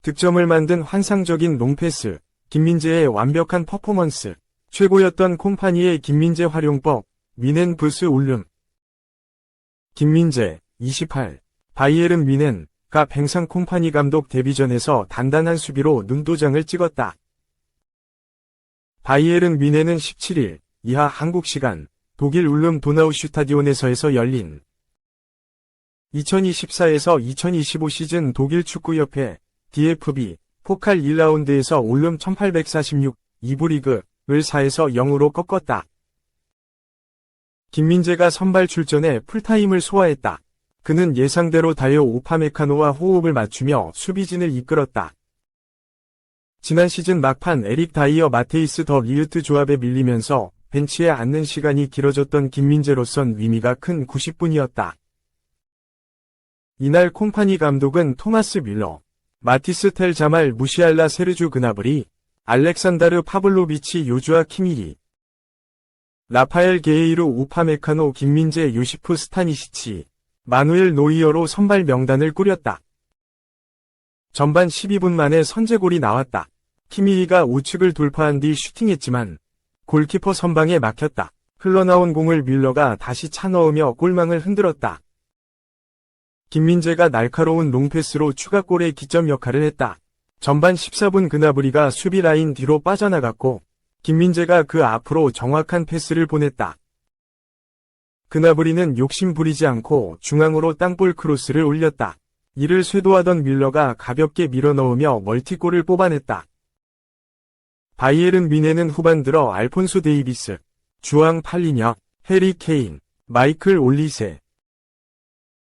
득점을 만든 환상적인 롱패스, 김민재의 완벽한 퍼포먼스, 최고였던 콤파니의 김민재 활용법, 미넨 부스 울름. 김민재, 28, 바이에른 뮌헨과 뱅상 콤파니 감독 데뷔전에서 단단한 수비로 눈도장을 찍었다. 바이에른 뮌헨은 17일 이하 한국 시간 독일 울름 도나우슈타디온에서 열린 2024에서 2025 시즌 독일 축구협회 DFB 포칼 1라운드에서 울름 1846 2부 리그를 4에서 0으로 꺾었다. 김민재가 선발 출전해 풀타임을 소화했다. 그는 예상대로 다요 우파메카노와 호흡을 맞추며 수비진을 이끌었다. 지난 시즌 막판 에릭 다이어 마테이스 더 리으트 조합에 밀리면서 벤치에 앉는 시간이 길어졌던 김민재로선 의미가 큰 90분이었다. 이날 콤파니 감독은 토마스 뮬러, 마티스 텔 자말 무시알라 세르주 그나브리, 알렉산다르 파블로비치 요주아 키미리, 라파엘 게이루 우파메카노 김민재 요시프 스타니시치, 마누엘 노이어로 선발 명단을 꾸렸다. 전반 12분 만에 선제골이 나왔다. 키미리가 우측을 돌파한 뒤 슈팅했지만 골키퍼 선방에 막혔다. 흘러나온 공을 뮬러가 다시 차넣으며 골망을 흔들었다. 김민재가 날카로운 롱패스로 추가골의 기점 역할을 했다. 전반 14분 그나브리가 수비 라인 뒤로 빠져나갔고 김민재가 그 앞으로 정확한 패스를 보냈다. 그나브리는 욕심 부리지 않고 중앙으로 땅볼 크로스를 올렸다. 이를 쇄도하던 뮬러가 가볍게 밀어넣으며 멀티골을 뽑아냈다. 바이에른 뮌헨은 후반 들어 알폰소 데이비스, 주앙 팔리냐, 해리 케인, 마이클 올리세,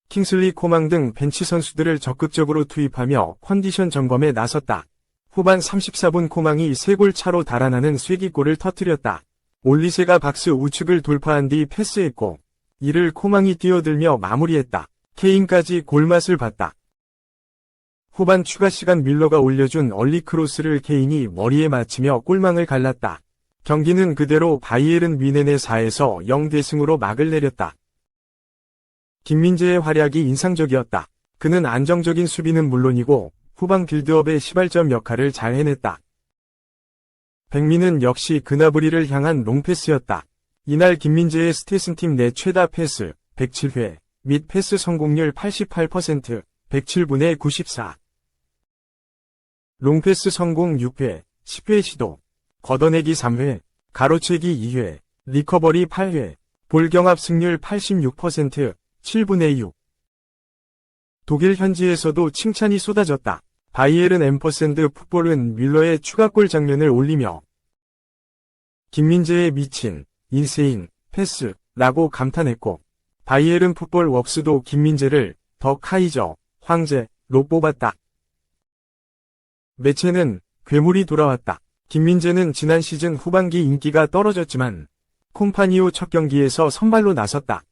킹슬리 코망 등 벤치 선수들을 적극적으로 투입하며 컨디션 점검에 나섰다. 후반 34분 코망이 3골 차로 달아나는 쐐기골을 터뜨렸다. 올리세가 박스 우측을 돌파한 뒤 패스했고 이를 코망이 뛰어들며 마무리했다. 케인까지 골맛을 봤다. 후반 추가 시간 뮬러가 올려준 얼리 크로스를 케인이 머리에 맞히며 골망을 갈랐다. 경기는 그대로 바이에른 뮌헨의 4에서 0 대승으로 막을 내렸다. 김민재의 활약이 인상적이었다. 그는 안정적인 수비는 물론이고 후방 빌드업의 시발점 역할을 잘 해냈다. 백민은 역시 그나브리를 향한 롱패스였다. 이날 김민재의 스탯은 팀 내 최다 패스 107회 및 패스 성공률 88%, 107분의 94. 롱패스 성공 6회, 10회 시도, 걷어내기 3회, 가로채기 2회, 리커버리 8회, 볼 경합 승률 86%, 7분의 6. 독일 현지에서도 칭찬이 쏟아졌다. 바이에른 앰퍼샌드 풋볼은 뮬러의 추가골 장면을 올리며 김민재의 미친, 인세인, 패스라고 감탄했고 바이에른 풋볼 웍스도 김민재를 더 카이저, 황제로 뽑았다. 매체는 괴물이 돌아왔다. 김민재는 지난 시즌 후반기 인기가 떨어졌지만 콤파니오 첫 경기에서 선발로 나섰다.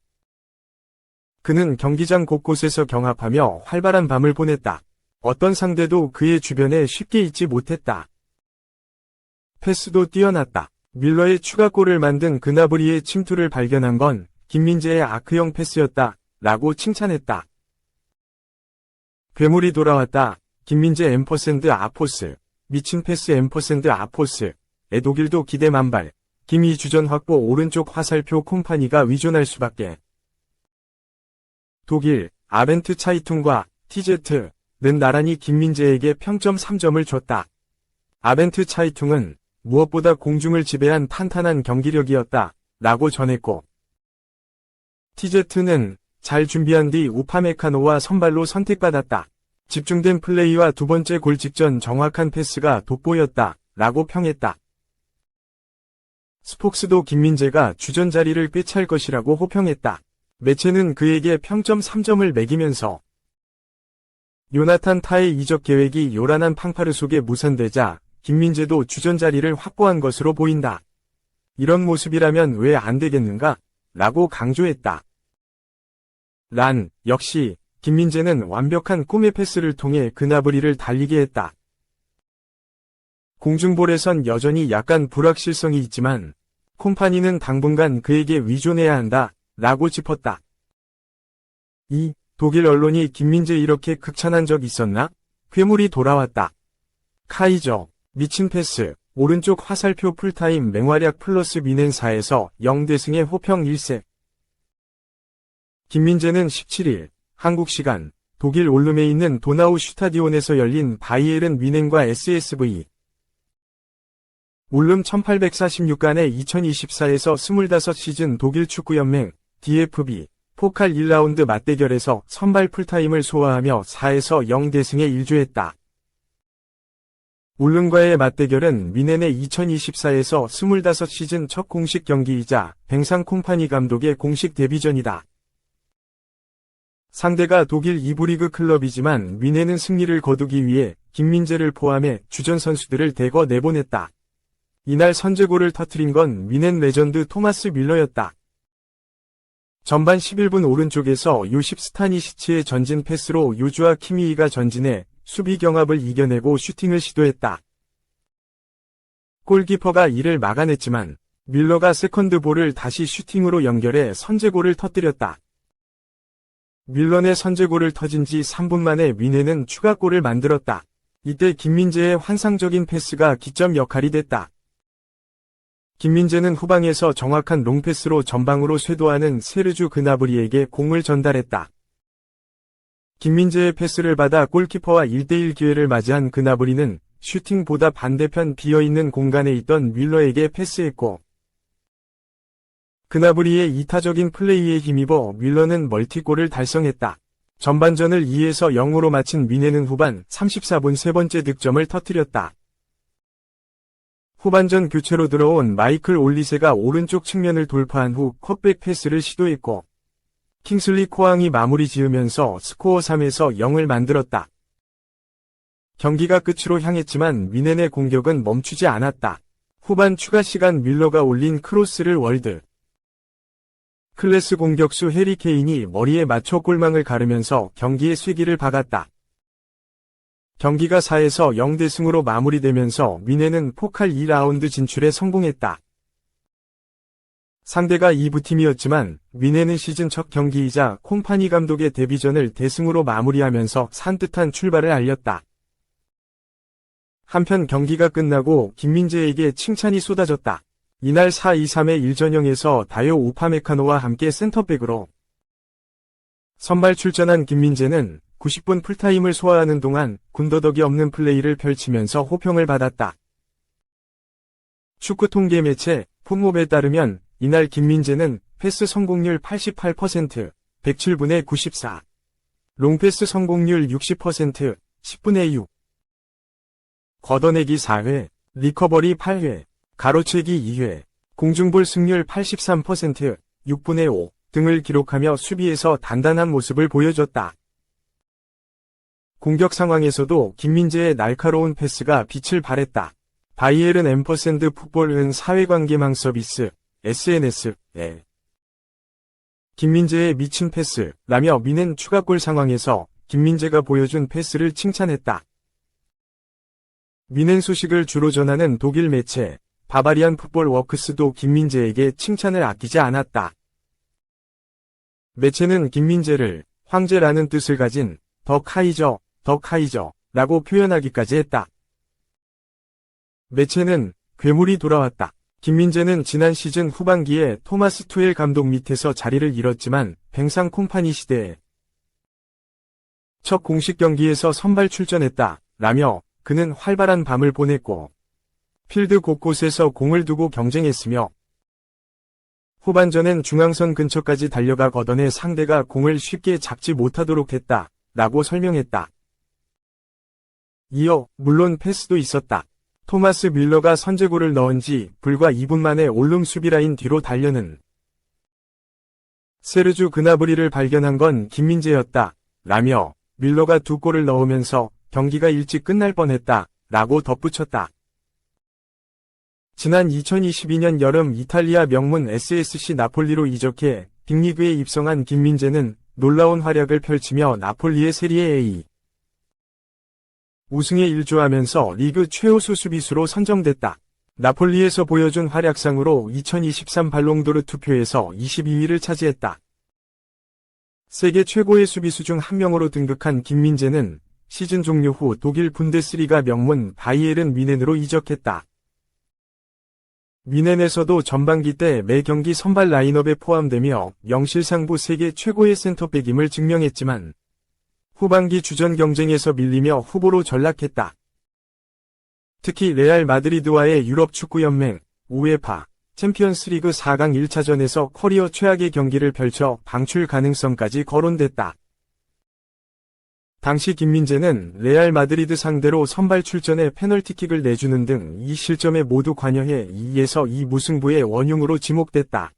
그는 경기장 곳곳에서 경합하며 활발한 밤을 보냈다. 어떤 상대도 그의 주변에 쉽게 있지 못했다. 패스도 뛰어났다. 뮬러의 추가골을 만든 그나브리의 침투를 발견한 건 김민재의 아크형 패스였다. 라고 칭찬했다. 괴물이 돌아왔다. 김민재 앰퍼샌드 아포스, 미친 패스 앰퍼샌드 아포스에 독일도 기대 만발, 김희 주전 확보 오른쪽 화살표 콤파니가 위존할 수밖에. 독일, 아벤트 차이퉁과 TZ는 나란히 김민재에게 평점 3점을 줬다. 아벤트 차이퉁은 무엇보다 공중을 지배한 탄탄한 경기력이었다. 라고 전했고 TZ는 잘 준비한 뒤 우파메카노와 선발로 선택받았다. 집중된 플레이와 두 번째 골 직전 정확한 패스가 돋보였다. 라고 평했다. 스폭스도 김민재가 주전 자리를 꿰찰 것이라고 호평했다. 매체는 그에게 평점 3점을 매기면서 요나탄 타의 이적 계획이 요란한 팡파르 속에 무산되자 김민재도 주전 자리를 확보한 것으로 보인다. 이런 모습이라면 왜 안 되겠는가? 라고 강조했다. 역시 김민재는 완벽한 꿈의 패스를 통해 그나브리를 달리게 했다. 공중볼에선 여전히 약간 불확실성이 있지만 콤파니는 당분간 그에게 위존해야 한다. 라고 짚었다. 독일 언론이 김민재 이렇게 극찬한 적 있었나? 괴물이 돌아왔다. 카이저, 미친 패스, 오른쪽 화살표 풀타임 맹활약 플러스 미넨 4에서 0대승의 호평 1세. 김민재는 17일, 한국 시간, 독일 올름에 있는 도나우 슈타디온에서 열린 바이에른 뮌헨과 SSV 올름 1846간의 2024에서 25시즌 독일 축구연맹 DFB 포칼 1라운드 맞대결에서 선발 풀타임을 소화하며 4에서 0대승에 일조했다. 올름과의 맞대결은 뮌헨의 2024에서 25시즌 첫 공식 경기이자 뱅상 콤파니 감독의 공식 데뷔전이다. 상대가 독일 2부 리그 클럽이지만 뮌헨은 승리를 거두기 위해 김민재를 포함해 주전 선수들을 대거 내보냈다. 이날 선제골을 터뜨린 건 뮌헨 레전드 토마스 밀러였다. 전반 11분 오른쪽에서 요십 스타니시치의 전진 패스로 요주아 키미히가 전진해 수비 경합을 이겨내고 슈팅을 시도했다. 골키퍼가 이를 막아냈지만 밀러가 세컨드볼을 다시 슈팅으로 연결해 선제골을 터뜨렸다. 밀런의 선제골을 터진 지 3분 만에 뮌헨은 추가골을 만들었다. 이때 김민재의 환상적인 패스가 기점 역할이 됐다. 김민재는 후방에서 정확한 롱패스로 전방으로 쇄도하는 세르주 그나브리에게 공을 전달했다. 김민재의 패스를 받아 골키퍼와 1대1 기회를 맞이한 그나브리는 슈팅보다 반대편 비어있는 공간에 있던 밀러에게 패스했고 그나브리의 이타적인 플레이에 힘입어 밀러는 멀티골을 달성했다. 전반전을 2에서 0으로 마친 뮌헨은 후반 34분 세 번째 득점을 터뜨렸다. 후반전 교체로 들어온 마이클 올리세가 오른쪽 측면을 돌파한 후 컷백 패스를 시도했고 킹슬리 코앙이 마무리 지으면서 스코어 3에서 0을 만들었다. 경기가 끝으로 향했지만 뮌헨의 공격은 멈추지 않았다. 후반 추가 시간 밀러가 올린 크로스를 월드 클래스 공격수 해리 케인이 머리에 맞춰 골망을 가르면서 경기의 쇠기를 박았다. 경기가 4에서 0대승으로 마무리되면서 뮌헨은 포칼 2라운드 진출에 성공했다. 상대가 2부팀이었지만 뮌헨은 시즌 첫 경기이자 콤파니 감독의 데뷔전을 대승으로 마무리하면서 산뜻한 출발을 알렸다. 한편 경기가 끝나고 김민재에게 칭찬이 쏟아졌다. 이날 4-2-3의 1전형에서 다요 우파메카노와 함께 센터백으로 선발 출전한 김민재는 90분 풀타임을 소화하는 동안 군더더기 없는 플레이를 펼치면서 호평을 받았다. 축구 통계 매체 풋몹에 따르면 이날 김민재는 패스 성공률 88%, 107분의 94, 롱패스 성공률 60%, 10분의 6, 걷어내기 4회, 리커버리 8회, 가로채기 2회, 공중볼 승률 83%, 6분의 5 등을 기록하며 수비에서 단단한 모습을 보여줬다. 공격 상황에서도 김민재의 날카로운 패스가 빛을 발했다. 바이에른 앰퍼샌드 풋볼은 사회관계망 서비스, SNS에 김민재의 미친 패스라며 뮌헨 추가골 상황에서 김민재가 보여준 패스를 칭찬했다. 뮌헨 소식을 주로 전하는 독일 매체 바바리안 풋볼 워크스도 김민재에게 칭찬을 아끼지 않았다. 매체는 김민재를 황제라는 뜻을 가진 더 카이저라고 표현하기까지 했다. 매체는 괴물이 돌아왔다. 김민재는 지난 시즌 후반기에 토마스 투엘 감독 밑에서 자리를 잃었지만 뱅상 콤파니 시대에 첫 공식 경기에서 선발 출전했다. 라며 그는 활발한 밤을 보냈고 필드 곳곳에서 공을 두고 경쟁했으며 후반전엔 중앙선 근처까지 달려가 걷어내 상대가 공을 쉽게 잡지 못하도록 했다. 라고 설명했다. 이어 물론 패스도 있었다. 토마스 밀러가 선제골을 넣은 지 불과 2분 만에 올름 수비라인 뒤로 달려는 세르주 그나브리를 발견한 건 김민재였다. 라며 밀러가 2골을 넣으면서 경기가 일찍 끝날 뻔했다. 라고 덧붙였다. 지난 2022년 여름 이탈리아 명문 SSC 나폴리로 이적해 빅리그에 입성한 김민재는 놀라운 활약을 펼치며 나폴리의 세리에 A 우승에 일조하면서 리그 최우수 수비수로 선정됐다. 나폴리에서 보여준 활약상으로 2023 발롱도르 투표에서 22위를 차지했다. 세계 최고의 수비수 중 한 명으로 등극한 김민재는 시즌 종료 후 독일 분데스리가 명문 바이에른 뮌헨으로 이적했다. 뮌헨에서도 전반기 때 매 경기 선발 라인업에 포함되며 명실상부 세계 최고의 센터백임을 증명했지만 후반기 주전 경쟁에서 밀리며 후보로 전락했다. 특히 레알 마드리드와의 유럽 축구연맹 우에파 챔피언스리그 4강 1차전에서 커리어 최악의 경기를 펼쳐 방출 가능성까지 거론됐다. 당시 김민재는 레알 마드리드 상대로 선발 출전에 페널티킥을 내주는 등 이 실점에 모두 관여해 2에서 2 무승부의 원흉으로 지목됐다.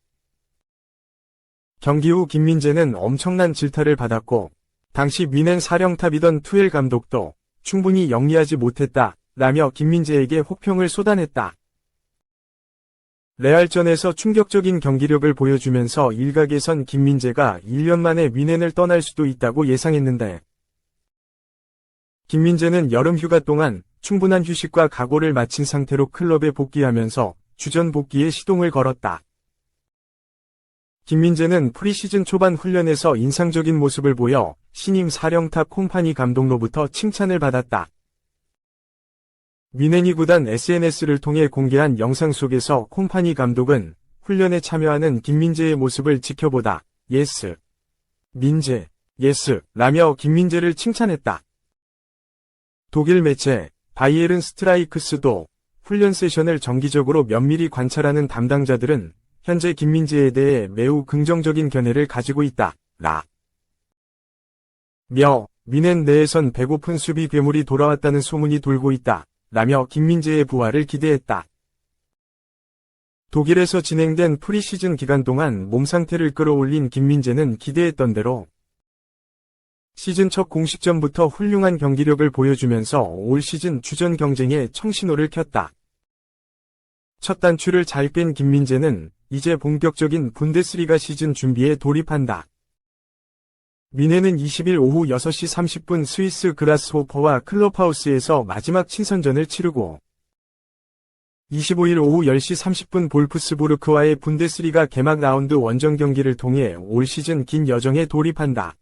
경기 후 김민재는 엄청난 질타를 받았고 당시 뮌헨 사령탑이던 투엘 감독도 충분히 영리하지 못했다 라며 김민재에게 혹평을 쏟아냈다. 레알전에서 충격적인 경기력을 보여주면서 일각에선 김민재가 1년 만에 뮌헨을 떠날 수도 있다고 예상했는데 김민재는 여름 휴가 동안 충분한 휴식과 각오를 마친 상태로 클럽에 복귀하면서 주전 복귀에 시동을 걸었다. 김민재는 프리시즌 초반 훈련에서 인상적인 모습을 보여 신임 사령탑 콤파니 감독로부터 칭찬을 받았다. 뮌헨이 구단 SNS를 통해 공개한 영상 속에서 콤파니 감독은 훈련에 참여하는 김민재의 모습을 지켜보다 예스, 민재, 예스 라며 김민재를 칭찬했다. 독일 매체 바이에른 스트라이크스도 훈련 세션을 정기적으로 면밀히 관찰하는 담당자들은 현재 김민재에 대해 매우 긍정적인 견해를 가지고 있다. 뮌헨 내에선 배고픈 수비 괴물이 돌아왔다는 소문이 돌고 있다. 라며 김민재의 부활을 기대했다. 독일에서 진행된 프리시즌 기간 동안 몸 상태를 끌어올린 김민재는 기대했던 대로 시즌 첫 공식전부터 훌륭한 경기력을 보여주면서 올 시즌 주전 경쟁에 청신호를 켰다. 첫 단추를 잘 뺀 김민재는 이제 본격적인 분데스리가 시즌 준비에 돌입한다. 뮌헨은 20일 오후 6시 30분 스위스 그라스호퍼와 클럽하우스에서 마지막 친선전을 치르고 25일 오후 10시 30분 볼프스부르크와의 분데스리가 개막 라운드 원정 경기를 통해 올 시즌 긴 여정에 돌입한다.